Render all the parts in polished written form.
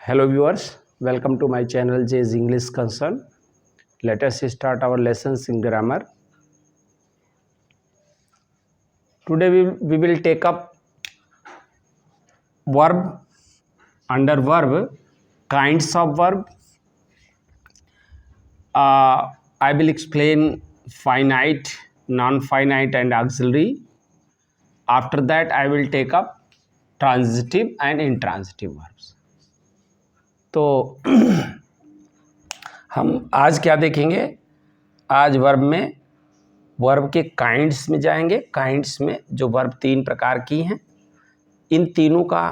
Hello viewers, welcome to my channel J's English Concern. Let us start our lessons in grammar. Today we will take up verb, under verb, kinds of verb. I will explain finite, non-finite and auxiliary. After that I will take up transitive and intransitive verbs. तो हम आज क्या देखेंगे? आज verb के kinds में जाएंगे। Kinds में जो वर्ब 3 प्रकार की हैं, इन तीनों का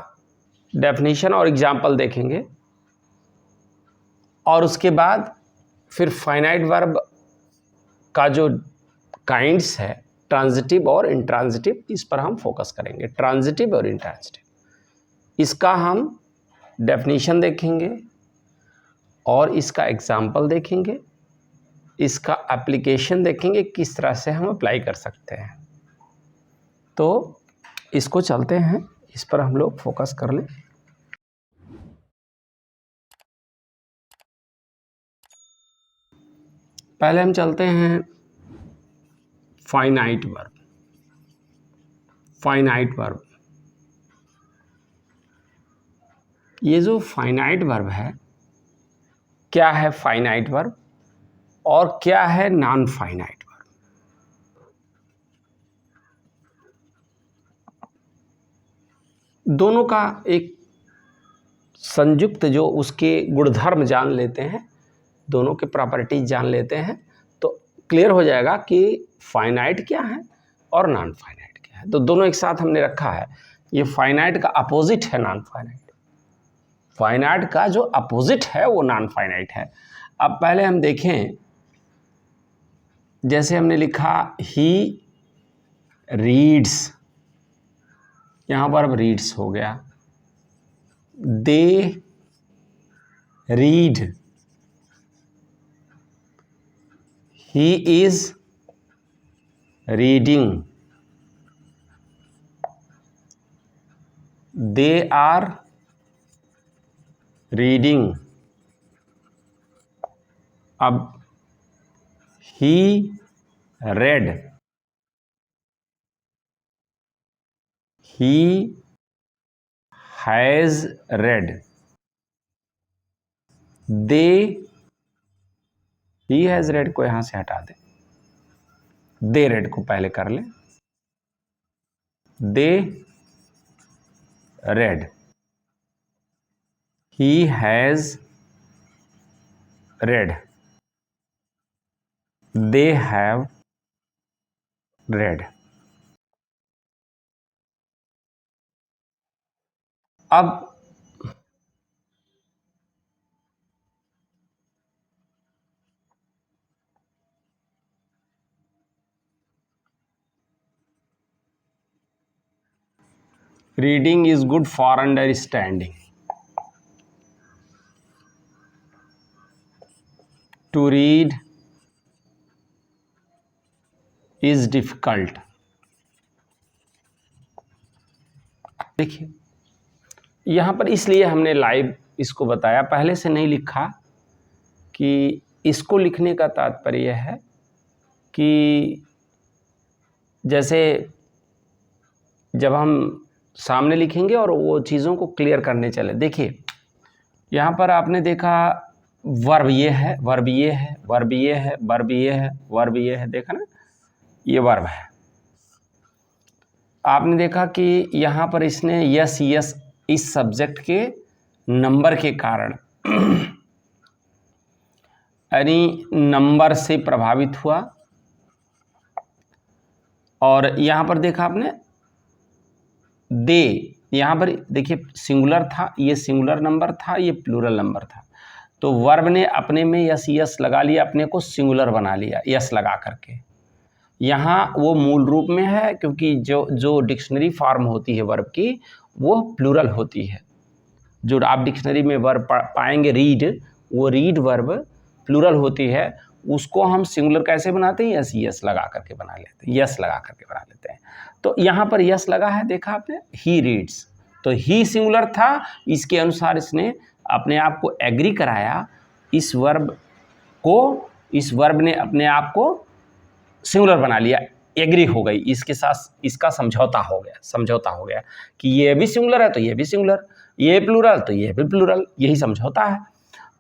डेफिनेशन और एग्जाम्पल देखेंगे और उसके बाद फिर फाइनाइट वर्ब का जो काइंड्स है, ट्रांजिटिव और इंट्रांजिटिव, इस पर हम फोकस करेंगे। ट्रांजिटिव और इंट्रांजिटिव, इसका हम डेफिनेशन देखेंगे और इसका एग्जाम्पल देखेंगे, इसका एप्लीकेशन देखेंगे, किस तरह से हम अप्लाई कर सकते हैं। तो इसको चलते हैं, इस पर हम लोग फोकस कर लें। पहले हम चलते हैं फाइनाइट वर्ब। फाइनाइट वर्ब, ये जो फाइनाइट वर्ब है, क्या है फाइनाइट वर्ब और क्या है नॉन फाइनाइट वर्ब? दोनों का एक संयुक्त जो उसके गुणधर्म जान लेते हैं, दोनों के प्रॉपर्टीज जान लेते हैं, तो क्लियर हो जाएगा कि फाइनाइट क्या है और नॉन फाइनाइट क्या है। तो दोनों एक साथ हमने रखा है। ये फाइनाइट का अपोजिट है नॉन फाइनाइट। फाइनाइट का जो अपोजिट है वो नॉन फाइनाइट है। अब पहले हम देखें, जैसे हमने लिखा ही रीड्स, यहां पर अब रीड्स हो गया। They read, he is reading, they are reading. अब he read, he has read, they, he has read को यहां से हटा दें, दे रेड को पहले कर लें। They read, he has read, they have read. अब reading is good for understanding, to read is difficult. देखिए यहां पर इसलिए हमने लाइव इसको बताया, पहले से नहीं लिखा, कि इसको लिखने का तात्पर्य है कि जैसे जब हम सामने लिखेंगे और वो चीज़ों को क्लियर करने चले। देखिए यहाँ पर आपने देखा वर्ब ये है, वर्ब ये है, वर्ब ये है, वर्ब ये है, वर्ब ये है, देखा ना, ये वर्ब है। आपने देखा कि यहाँ पर इसने यस यस इस सब्जेक्ट के नंबर के कारण यानी नंबर से प्रभावित हुआ। और यहाँ पर देखा आपने दे, यहाँ पर देखिए सिंगुलर था, ये सिंगुलर नंबर था, ये प्लूरल नंबर था। तो वर्ब ने अपने में यस यस लगा लिया, अपने को सिंगुलर बना लिया यस लगा करके। यहाँ वो मूल रूप में है, क्योंकि जो डिक्शनरी फॉर्म होती है वर्ब की वो प्लूरल होती है। जो आप डिक्शनरी में वर्ब पाएंगे रीड, वो रीड वर्ब प्लूरल होती है। उसको हम सिंगुलर कैसे बनाते हैं? यस यस लगा करके बना लेते हैं, यस लगा करके बना लेते हैं। तो यहाँ पर यस लगा है, देखा आपने, ही रीड्स, तो ही सिंगुलर था, इसके अनुसार इसने अपने आप को एग्री कराया, इस वर्ब ने अपने आप को सिंगुलर बना लिया, एग्री हो गई, इसके साथ इसका समझौता हो गया कि ये भी सिंगुलर है तो ये भी सिंगुलर, ये प्लूरल तो ये भी प्लूरल, यही समझौता है।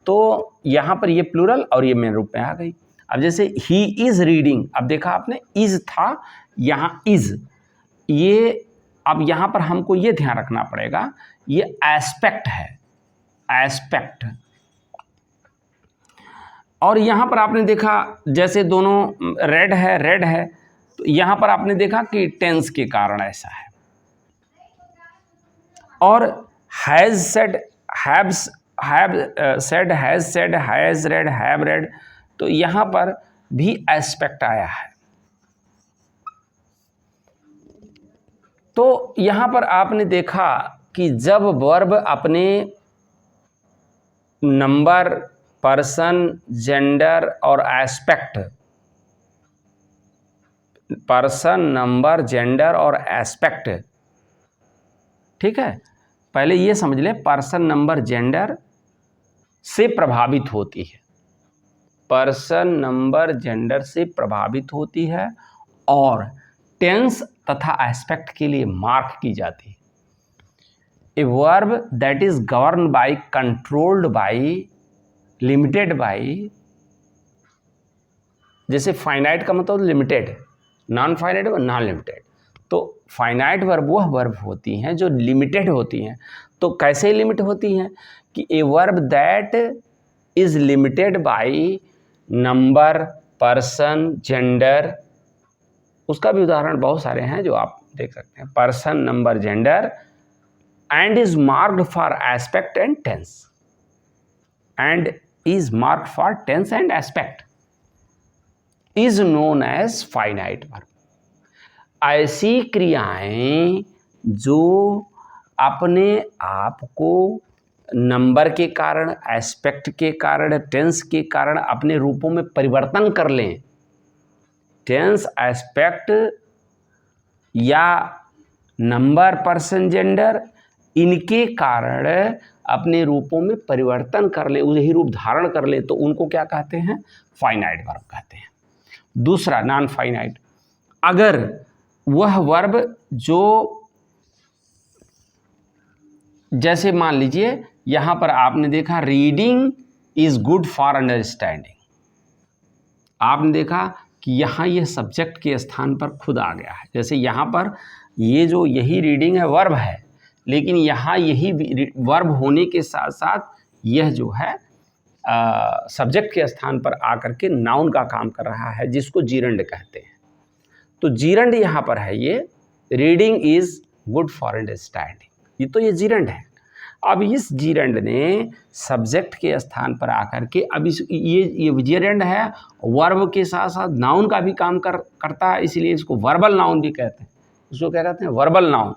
तो यहाँ पर ये प्लूरल और ये मेन रूप में आ गई। अब जैसे ही इज रीडिंग, अब देखा आपने इज था, यहाँ इज, ये अब यहाँ पर हमको ये ध्यान रखना पड़ेगा, ये एस्पेक्ट है, एस्पेक्ट। और यहाँ पर आपने देखा जैसे दोनों रेड है, तो यहाँ पर आपने देखा कि टेंस के कारण ऐसा है। और has said, have said, has said, has red, have read, तो यहाँ पर भी एस्पेक्ट आया है। तो यहाँ पर आपने देखा कि जब वर्ब अपने नंबर, पर्सन, जेंडर और एस्पेक्ट, पर्सन, नंबर, जेंडर और एस्पेक्ट, ठीक है, पहले ये समझ ले, पर्सन, नंबर, जेंडर से प्रभावित होती है, पर्सन, नंबर, जेंडर से प्रभावित होती है और टेंस तथा एस्पेक्ट के लिए मार्क की जाती है। A verb that is govern by, controlled by, limited by, जैसे फाइनाइट का मतलब लिमिटेड, नॉन फाइनाइट व नॉन लिमिटेड। तो फाइनाइट वर्ब वह वर्ब होती हैं जो लिमिटेड होती हैं। तो कैसे लिमिट होती हैं कि a verb that is limited by number, person, gender, उसका भी उदाहरण बहुत सारे हैं जो आप देख सकते हैं, person, number, gender, and is marked for aspect and tense, and is marked for tense and aspect, is known as finite verb. ऐसी क्रियाएं जो अपने आप को नंबर के कारण, एस्पेक्ट के कारण, टेंस के कारण अपने रूपों में परिवर्तन कर लें, टेंस, एस्पेक्ट या नंबर, पर्सन, जेंडर, इनके कारण अपने रूपों में परिवर्तन कर ले, वही रूप धारण कर ले, तो उनको क्या कहते हैं? फाइनाइट वर्ब कहते हैं। दूसरा नॉन फाइनाइट, अगर वह वर्ब जो, जैसे मान लीजिए यहां पर आपने देखा reading is good for understanding, आपने देखा कि यहाँ यह सब्जेक्ट के स्थान पर खुद आ गया है। जैसे यहाँ पर ये जो यही रीडिंग है वर्ब है, लेकिन यहाँ यही वर्ब होने के साथ साथ यह जो है सब्जेक्ट के स्थान पर आकर के नाउन का काम कर रहा है, जिसको जीरंड कहते हैं। तो जीरंड यहाँ पर है, ये reading is good for understanding, ये तो ये जीरंड है। अब इस जीरंड ने सब्जेक्ट के स्थान पर आकर के, अब इस ये जीरंड है, वर्ब के साथ साथ नाउन का भी काम करता है, इसलिए इसको वर्बल नाउन भी कहते हैं। इसको क्या कहते हैं? Verbal noun.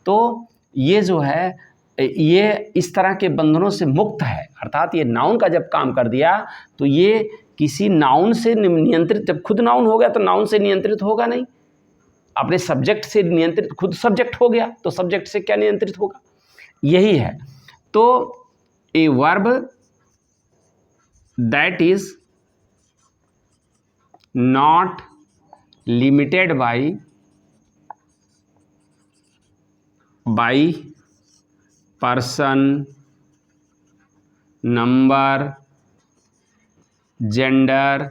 तो ये जो है ये इस तरह के बंधनों से मुक्त है, अर्थात ये नाउन का जब काम कर दिया तो ये किसी नाउन से नियंत्रित, जब खुद नाउन हो गया तो नाउन से नियंत्रित होगा नहीं, अपने सब्जेक्ट से नियंत्रित, खुद सब्जेक्ट हो गया तो सब्जेक्ट से क्या नियंत्रित होगा, यही है। तो a verb that is not limited by person, number, gender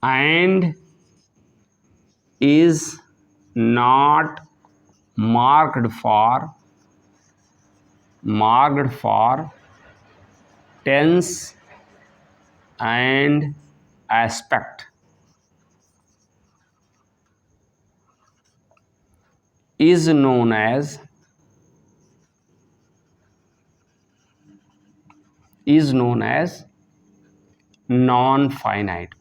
and is not marked for tense and aspect, is known as non-finite.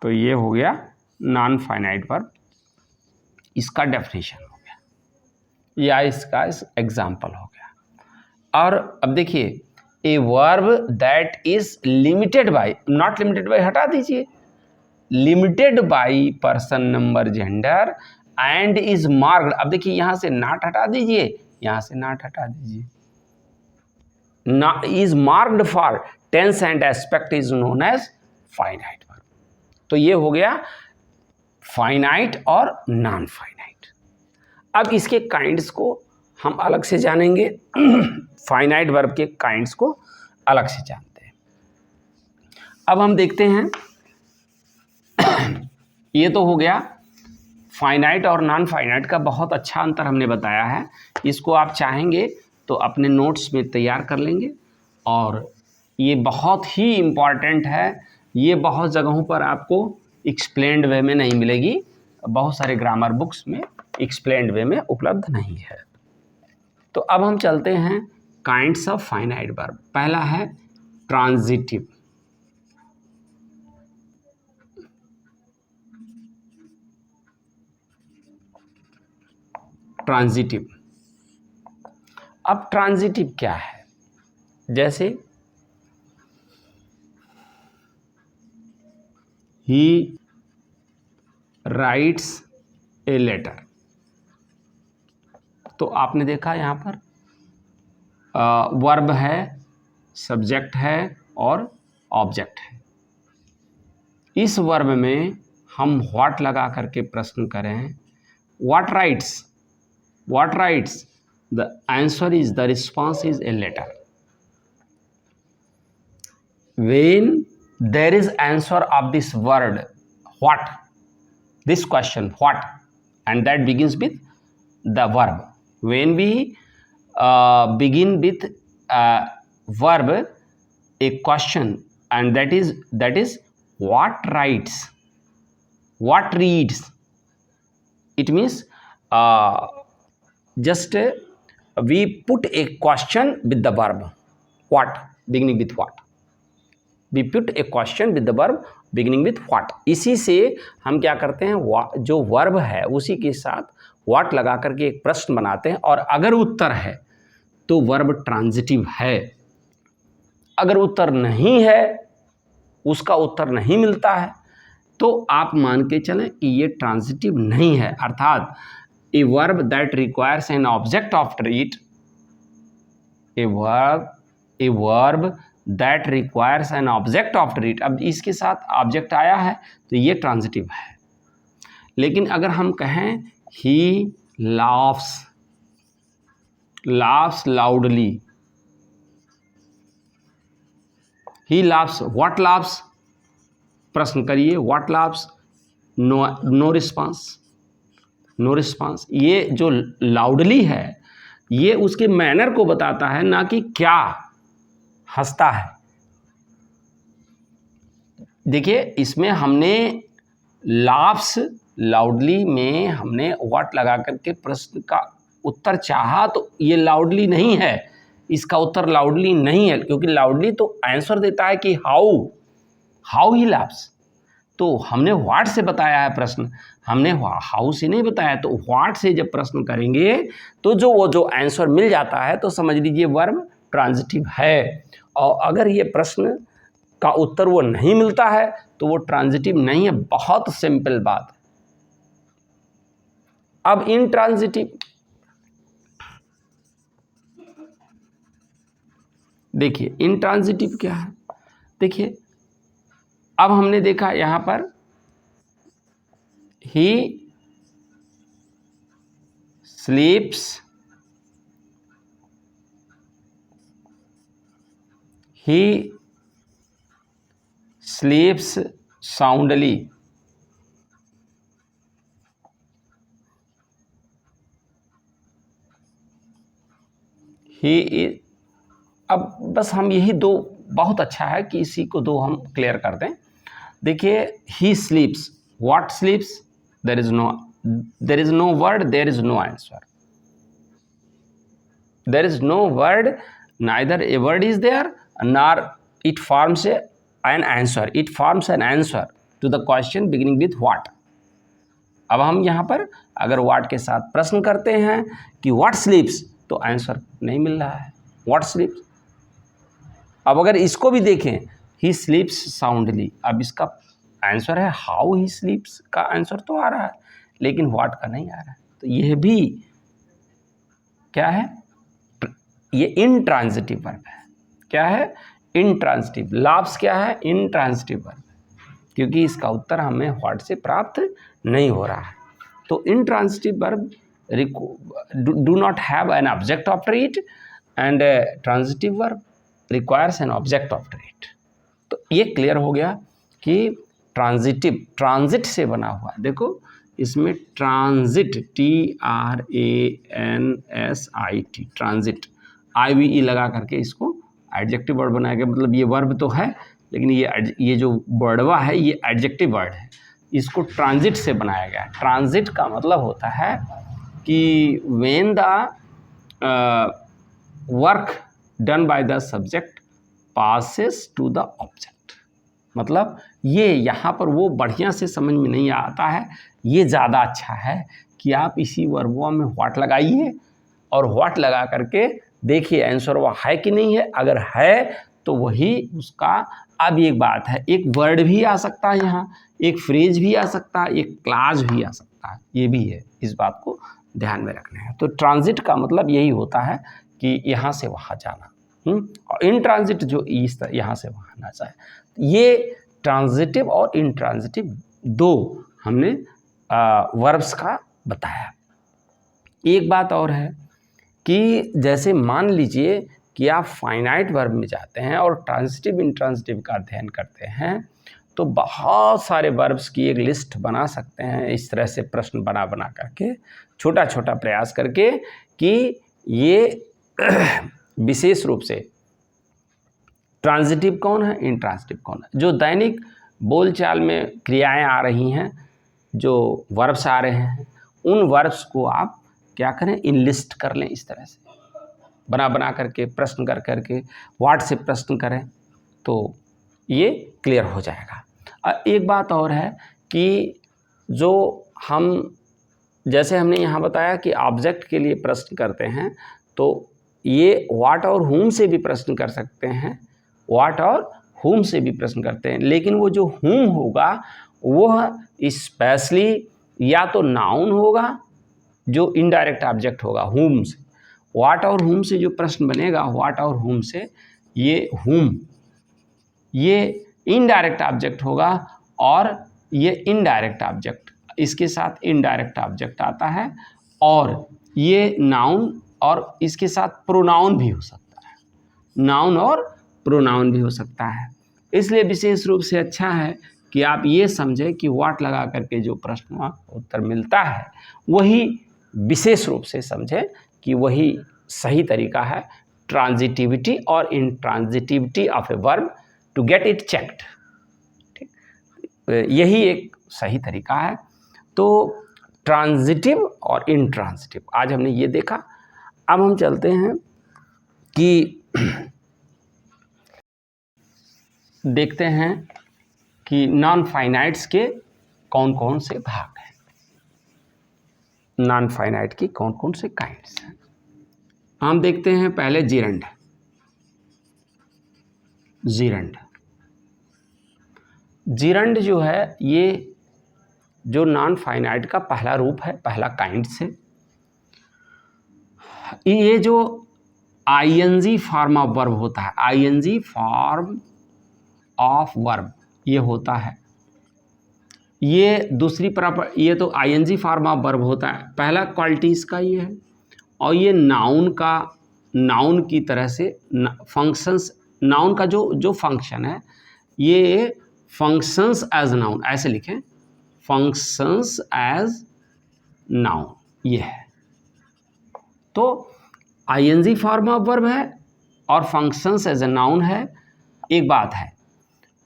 तो ये हो गया नॉन फाइनाइट वर्ब, इसका डेफिनेशन हो गया या इसका एग्जाम्पल हो गया। और अब देखिए a verb that is limited by, not limited by हटा दीजिए, limited by person number gender and is marked. अब देखिए यहां से नॉट हटा दीजिए, यहां से नॉट हटा दीजिए, is marked for tense and aspect is known as finite verb. तो ये हो गया फाइनाइट और नॉन फाइनाइट। अब इसके काइंड्स को हम अलग से जानेंगे, फाइनाइट वर्ब के काइंड्स को अलग से जानते हैं। अब हम देखते हैं, ये तो हो गया फाइनाइट और नॉन फाइनाइट का बहुत अच्छा अंतर हमने बताया है। इसको आप चाहेंगे तो अपने नोट्स में तैयार कर लेंगे, और ये बहुत ही इम्पॉर्टेंट है। ये बहुत जगहों पर आपको एक्सप्लेन्ड वे में नहीं मिलेगी, बहुत सारे ग्रामर बुक्स में एक्सप्लेन्ड वे में उपलब्ध नहीं है। तो अब हम चलते हैं काइंड्स ऑफ फाइनाइट वर्ब। पहला है ट्रांजिटिव। ट्रांजिटिव, अब ट्रांजिटिव क्या है? जैसे ही राइट्स ए लेटर, तो आपने देखा यहाँ पर वर्ब है, सब्जेक्ट है और ऑब्जेक्ट है। इस वर्ब में हम व्हाट लगा करके प्रश्न करें, what writes, what writes, the answer is, the response is a letter. When there is answer of this word what, this question what, and that begins with the verb. When we begin with verb a question, and that is what writes, what reads, it means just we put a question with the verb what, beginning with what. We put a question with the verb beginning with what. इसी से हम क्या करते हैं, जो verb है उसी के साथ what लगा करके एक प्रश्न बनाते हैं, और अगर उत्तर है तो वर्ब ट्रांजिटिव है, अगर उत्तर नहीं है, उसका उत्तर नहीं मिलता है, तो आप मान के चलें कि ये ट्रांजिटिव नहीं है। अर्थात a verb that requires an object of treat, a verb that requires an object of treat. अब इसके साथ ऑब्जेक्ट आया है तो ये ट्रांजिटिव है। लेकिन अगर हम कहें he laughs, laughs loudly, he laughs, what laughs, प्रश्न करिए what laughs, no response, no response. ये जो लाउडली है ये उसके मैनर को बताता है, ना कि क्या हंसता है। देखिए इसमें हमने लाफ्स लाउडली में हमने व्हाट लगा करके प्रश्न का उत्तर चाहा, तो ये लाउडली नहीं है, इसका उत्तर लाउडली नहीं है, क्योंकि लाउडली तो आंसर देता है कि हाउ ही लाफ्स। तो हमने व्हाट से बताया है प्रश्न, हमने हाउ से नहीं बताया। तो व्हाट से जब प्रश्न करेंगे तो वो जो आंसर मिल जाता है तो समझ लीजिए वर्ब ट्रांजिटिव है। और अगर ये प्रश्न का उत्तर वो नहीं मिलता है तो वो ट्रांजिटिव नहीं है। बहुत सिंपल बात। अब इनट्रांजिटिव, देखिए इनट्रांजिटिव क्या है। देखिए अब हमने देखा यहां पर ही स्लीप्स, he sleeps soundly, he is। अब बस हम यही दो, बहुत अच्छा है कि इसी को दो हम क्लियर कर दें। देखिए he sleeps, what sleeps, there is no word, there is no answer, there is no word, neither a word is there nor it forms an answer, it forms an answer to the question beginning with what। अब हम यहाँ पर अगर what के साथ प्रश्न करते हैं कि what sleeps, तो आंसर नहीं मिल रहा है। what sleeps, अब अगर इसको भी देखें, ही स्लीप्स साउंडली, अब इसका आंसर है हाउ ही स्लीप्स का आंसर तो आ रहा है, लेकिन व्हाट का नहीं आ रहा है। तो यह भी क्या है, ये इंट्रांजिटिव वर्ब है। क्या है, इंट्रांजिटिव। लाप्स क्या है, इंट्रांजिटिव वर्ब, क्योंकि इसका उत्तर हमें व्हाट से प्राप्त नहीं हो रहा है। तो intransitive verb do not have an object after it, and transitive verb requires an object after it. तो ये क्लियर हो गया कि ट्रांजिटिव ट्रांजिट से बना हुआ। देखो इसमें ट्रांजिट, TRANSIT, ट्रांजिट, IVE लगा करके इसको एडजेक्टिव वर्ड बनाया गया। मतलब ये वर्ब तो है, लेकिन ये जो वर्डवा है ये एडजेक्टिव वर्ड है, इसको ट्रांजिट से बनाया गया। ट्रांजिट का मतलब होता है कि when the work done by the subject passes to the object. मतलब ये यहाँ पर वो बढ़िया से समझ में नहीं आता है, ये ज़्यादा अच्छा है कि आप इसी वर्बवा में व्हाट लगाइए और व्हाट लगा करके देखिए आंसर वो है कि नहीं है। अगर है तो वही उसका। अब एक बात है, एक वर्ड भी आ सकता है यहाँ, एक फ्रेज भी आ सकता है, एक क्लास भी आ सकता है, ये भी है, इस बात को ध्यान में रखना है। तो ट्रांजिट का मतलब यही होता है कि यहाँ से वहाँ जाना, और इन ट्रांजिट जो इस तरह यहाँ से वहाँ ना जाए। ये ट्रांजिटिव और इंट्रांजिटिव दो हमने वर्ब्स का बताया। एक बात और है कि जैसे मान लीजिए कि आप फाइनाइट वर्ब में जाते हैं और ट्रांजिटिव इंट्रांजिटिव का अध्ययन करते हैं, तो बहुत सारे वर्ब्स की एक लिस्ट बना सकते हैं इस तरह से, प्रश्न बना करके, छोटा छोटा प्रयास करके कि ये विशेष रूप से ट्रांजिटिव कौन है, इंट्रांजिटिव कौन है। जो दैनिक बोलचाल में क्रियाएं आ रही हैं, जो वर्ब्स आ रहे हैं, उन वर्ब्स को आप क्या करें, इन लिस्ट कर लें, इस तरह से बना करके, प्रश्न कर करके, व्हाट से प्रश्न करें तो ये क्लियर हो जाएगा। एक बात और है कि जो हम, जैसे हमने यहाँ बताया कि ऑब्जेक्ट के लिए प्रश्न करते हैं, तो ये व्हाट और हुम से भी प्रश्न कर सकते हैं, व्हाट और हुम से भी प्रश्न करते हैं, लेकिन वो जो हुम होगा वह स्पेशली या तो नाउन होगा जो इनडायरेक्ट ऑब्जेक्ट होगा हुम से। व्हाट और हुम से जो प्रश्न बनेगा, व्हाट और हुम से, ये हुम ये इनडायरेक्ट ऑब्जेक्ट होगा, और ये इनडायरेक्ट ऑब्जेक्ट, इसके साथ इनडायरेक्ट ऑब्जेक्ट आता है, और ये नाउन और इसके साथ प्रोनाउन भी हो सकता है, नाउन और प्रोनाउन भी हो सकता है। इसलिए विशेष रूप से अच्छा है कि आप ये समझें कि व्हाट लगा करके जो प्रश्न का उत्तर मिलता है वही विशेष रूप से समझें कि वही सही तरीका है ट्रांजिटिविटी और intransitivity of a verb to get it checked. ठीक, यही एक सही तरीका है। तो ट्रांजिटिव और इंट्रांजिटिव आज हमने ये देखा। अब हम चलते हैं कि देखते हैं कि नॉन फाइनाइट्स के कौन कौन से भाग हैं, नॉन फाइनाइट की कौन कौन से काइंड्स हैं। हम देखते हैं पहले जीरंड। जीरंड जो है, ये जो नॉन फाइनाइट का पहला रूप है, पहला काइंड्स है। ये जो आईएनजी फॉर्म ऑफ वर्ब होता है, आईएनजी फॉर्म ऑफ वर्ब ये होता है, ये दूसरी प्रॉपर, ये तो आईएनजी फॉर्म ऑफ वर्ब होता है, पहला क्वालिटी इसका ये है। और ये नाउन का, नाउन की तरह से फंक्शंस, नाउन का जो फंक्शन है, ये फंक्शंस एज नाउन, ऐसे लिखें, फंक्शंस एज नाउन, ये है। तो आईएनजी फॉर्म ऑफ वर्ब है और फंक्शंस एज ए नाउन है। एक बात है,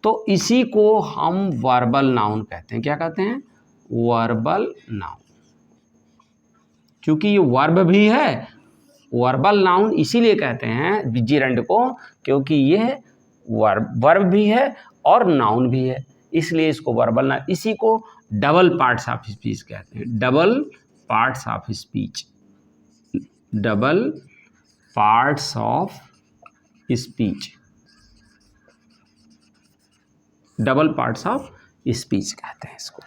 तो इसी को हम वर्बल नाउन कहते हैं। क्या कहते हैं? Verbal noun. क्योंकि ये वर्ब भी है, वर्बल नाउन इसीलिए कहते हैं जीरंड को, क्योंकि ये वर्ब भी है और नाउन भी है, इसलिए इसको वर्बल नाउन। इसी को डबल पार्ट्स ऑफ स्पीच कहते हैं, double parts of speech, double parts of speech. Double parts of speech कहते हैं इसको।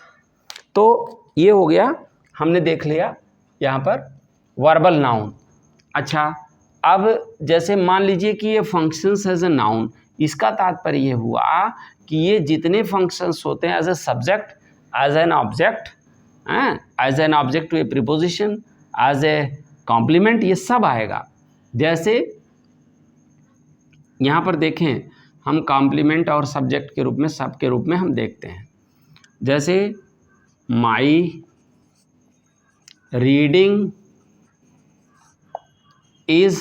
तो ये हो गया, हमने देख लिया यहाँ पर वर्बल नाउन। अच्छा, अब जैसे मान लीजिए कि ये फंक्शंस एज ए नाउन, इसका तात्पर्य ये हुआ कि ये जितने फंक्शंस होते हैं as a subject, as an object, as an object to a preposition, as a complement, ये सब आएगा। जैसे यहाँ पर देखें, हम कॉम्प्लीमेंट और सब्जेक्ट के रूप में, सब के रूप में हम देखते हैं। जैसे माई रीडिंग इज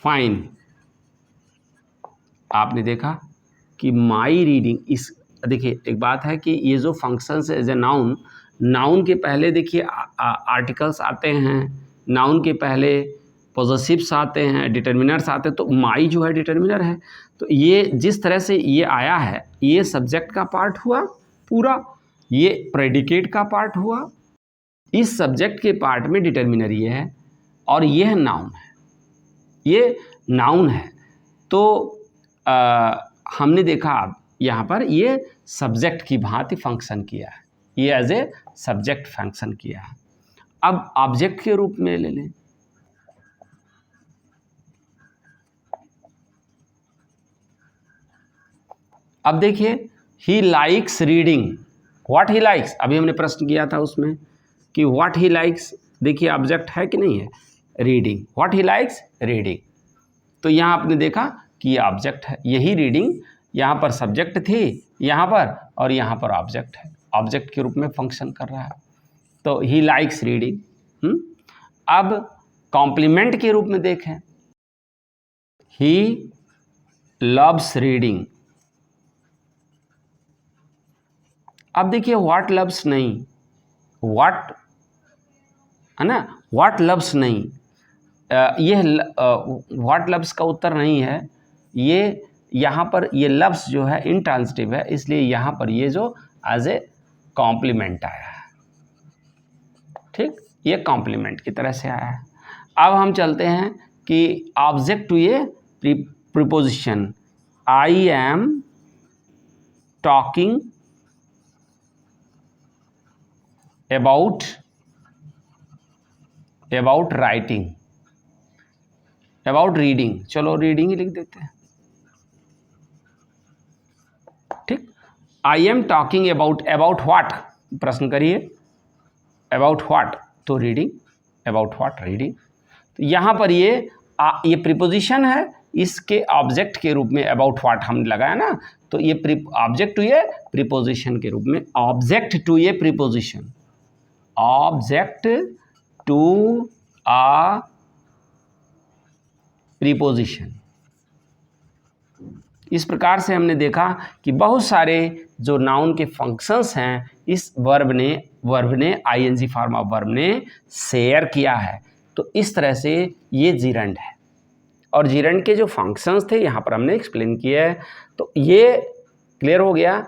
फाइन, आपने देखा कि माई रीडिंग, इस देखिए एक बात है कि ये जो functions as a noun, noun के पहले देखिए आर्टिकल्स आते हैं, नाउन के पहले पोजेसिव्स आते हैं, डिटर्मिनर्स आते हैं, तो माई जो है डिटर्मिनर है। तो ये जिस तरह से ये आया है, ये सब्जेक्ट का पार्ट हुआ पूरा, ये प्रेडिकेट का पार्ट हुआ, इस सब्जेक्ट के पार्ट में डिटर्मिनर ये है, और ये है नाउन है, ये नाउन है। तो हमने देखा अब यहाँ पर ये सब्जेक्ट की भांति फंक्शन किया है, ये एज ए सब्जेक्ट फंक्शन किया है। अब ऑब्जेक्ट के रूप में ले लें, अब देखिए he likes reading, what he likes, अभी हमने प्रश्न किया था उसमें कि व्हाट ही लाइक्स, देखिए ऑब्जेक्ट है कि नहीं है, reading, what he likes reading. तो यहाँ आपने देखा कि ये ऑब्जेक्ट है, यही रीडिंग यहाँ पर सब्जेक्ट थी यहाँ पर, और यहाँ पर ऑब्जेक्ट है, ऑब्जेक्ट के रूप में फंक्शन कर रहा है। तो ही लाइक्स रीडिंग। अब कॉम्प्लीमेंट के रूप में देखें, ही लव्स रीडिंग। अब देखिए व्हाट लव्स नहीं, व्हाट है ना, व्हाट लव्स नहीं, ये व्हाट लव्स का उत्तर नहीं है, ये यहाँ पर ये लव्स जो है इंट्रांजिटिव है, इसलिए यहाँ पर ये जो एज ए कॉम्प्लीमेंट आया है, ठीक, ये कॉम्प्लीमेंट की तरह से आया है। अब हम चलते हैं कि ऑब्जेक्ट टू ये preposition, I am talking about writing, about reading, चलो रीडिंग ही लिख देते हैं, ठीक। I am talking about what, प्रश्न करिए, अबाउट व्हाट, तो रीडिंग, अबाउट व्हाट रीडिंग। तो यहाँ पर ये प्रीपोजिशन है, इसके ऑब्जेक्ट के रूप में अबाउट व्हाट हमने लगाया ना, तो ये ऑब्जेक्ट टू ये प्रीपोजिशन के रूप में, ऑब्जेक्ट टू ये preposition, object to a preposition. इस प्रकार से हमने देखा कि बहुत सारे जो नाउन के फंक्शंस हैं, इस वर्ब ने आईएनजी फॉर्म ऑफ वर्ब ने शेयर किया है। तो इस तरह से ये जीरंड है, और जीरंड के जो फंक्शंस थे यहाँ पर हमने एक्सप्लेन किया है। तो ये क्लियर हो गया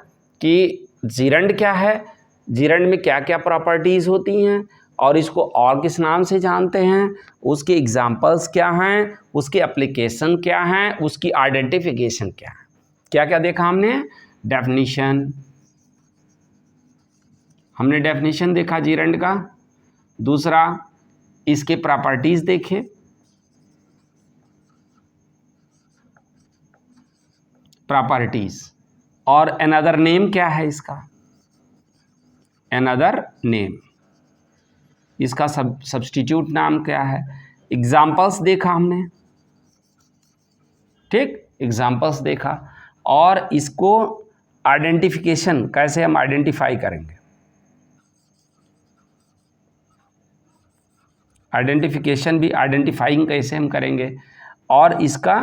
कि जीरंड क्या है, जीरंड में क्या क्या प्रॉपर्टीज़ होती हैं, और इसको और किस नाम से जानते हैं, उसके एग्जाम्पल्स क्या हैं, उसके एप्लीकेशन क्या हैं, उसकी आइडेंटिफिकेशन क्या है। क्या क्या देखा हमने, डेफिनेशन, हमने डेफिनेशन देखा जीरंड का, दूसरा इसके प्रॉपर्टीज़ देखे, प्रॉपर्टीज़, और अनदर नेम क्या है इसका, अनदर नेम, इसका सब्स्टिट्यूट नाम क्या है, एग्जाम्पल्स देखा हमने, ठीक, एग्जाम्पल्स देखा, और इसको आइडेंटिफिकेशन, कैसे हम आइडेंटिफाई करेंगे, आइडेंटिफिकेशन भी, आइडेंटिफाइंग कैसे हम करेंगे, और इसका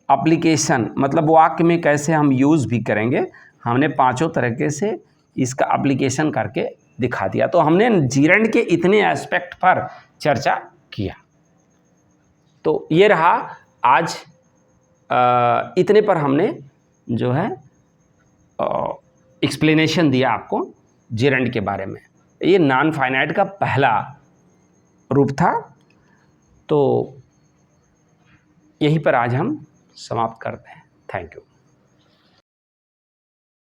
एप्लीकेशन मतलब वाक्य में कैसे हम यूज़ भी करेंगे, हमने पांचों तरीके से इसका एप्लीकेशन करके दिखा दिया। तो हमने जीरंड के इतने एस्पेक्ट पर चर्चा किया। तो ये रहा आज, इतने पर हमने जो है एक्सप्लेनेशन दिया आपको जीरंड के बारे में। ये नॉन फाइनाइट का पहला रूप था। तो यहीं पर आज हम समाप्त करते हैं। Thank you.